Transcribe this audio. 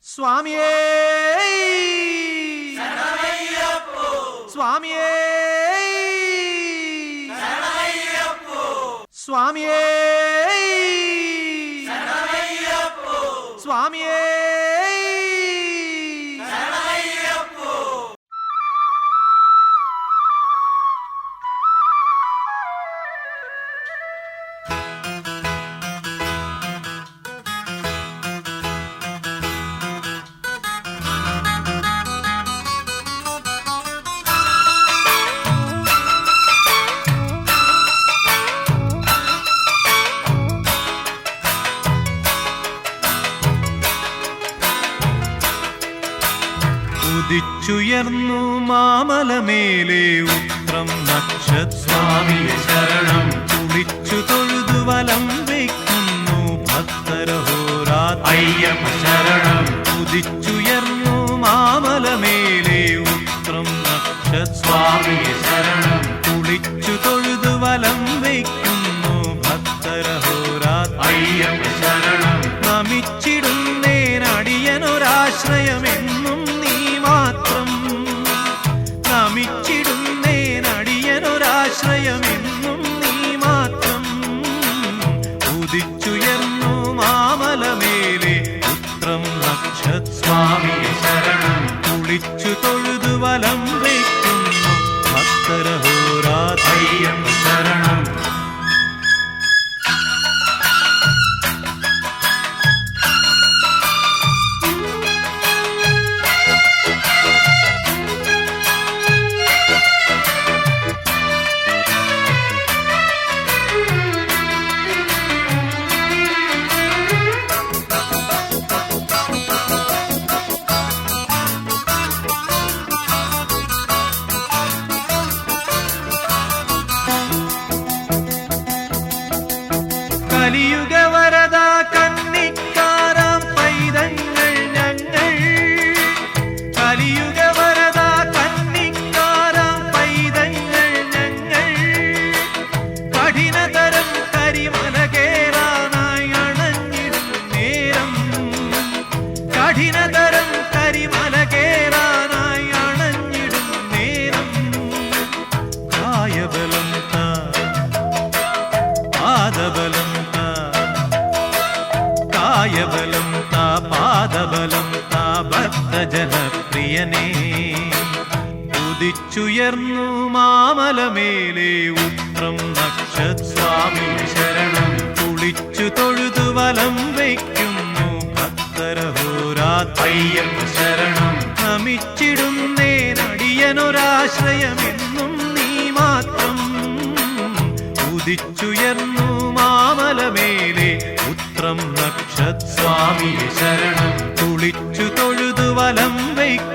സ്വാമിയേ സ്വാമിയേ സ്വാമിയേ സ്വാമിയേ ഉദിച്ചുയർന്നു മാമലമേലെ ഉത്രം നക്ഷസ്വാമിയെ ശരണം കുളിച്ചു തൊഴുതു വലം വയ്ക്കുന്നു ഭക്തരഹോരാത്ര അയ്യപ്പ ശരണം. ഉദിച്ചുയർന്നു മാമലമേലെ ഉത്രം നക്ഷസ്വാമിയെ ശരണം കുളിച്ചു തൊഴുതു വലം വയ്ക്കുന്നു ഭക്തരഹോരാത്ര അയ്യപ്പ ശരണം. നമിച്ചിടുന്നേനടിയനൊരാശ്രയമെന്നും മാത്രം നമിച്ചിടുന്നേനടിയനൊരാശ്രയമെന്നും നീ മാത്രം. ഉദിച്ചുയർന്നു മാമലമേലെ ഉത്രം നക്ഷസ്വാമിയെ ശരണം കുളിച്ചു തൊഴുതു വലം വയ്ക്കുന്നു ഭക്തരഹോരാത്ര അയ്യപ്പ ശരണം. കലിയുഗവരദ കന്നിക്കാരാം പൈതങ്ങൾ ഞങ്ങൾ കലിയുഗവരദ കന്നിക്കാരാം പൈതങ്ങൾ ഞങ്ങൾ കഠിനതരം കരിമല കേറാനായി അണഞ്ഞിടും നേരം കഠിനതരം കരിമല കേറാനായി അണഞ്ഞിടും നേരം. കായബലം പാദബലം കായബലം താ പാദബലം താ ഭക്തജനപ്രിയനേ. ഉദിച്ചുയർന്നു മാമലമേലെ ഉത്രം നക്ഷസ്വാമിയെ ശരണം കുളിച്ചു തൊഴുതു വലം വയ്ക്കുന്നു ഭക്തരഹോരാത്ര അയ്യപ്പ ശരണം. നമിച്ചിടുന്നേനടിയനൊരാശ്രയമെന്നും നീ മാത്രം. ഉദിച്ചുയർന്നു മാമലമേലെ ഉത്രം നക്ഷസ്വാമിയെ ശരണം കുളിച്ചു തൊഴുതു വലം വയ്ക്കും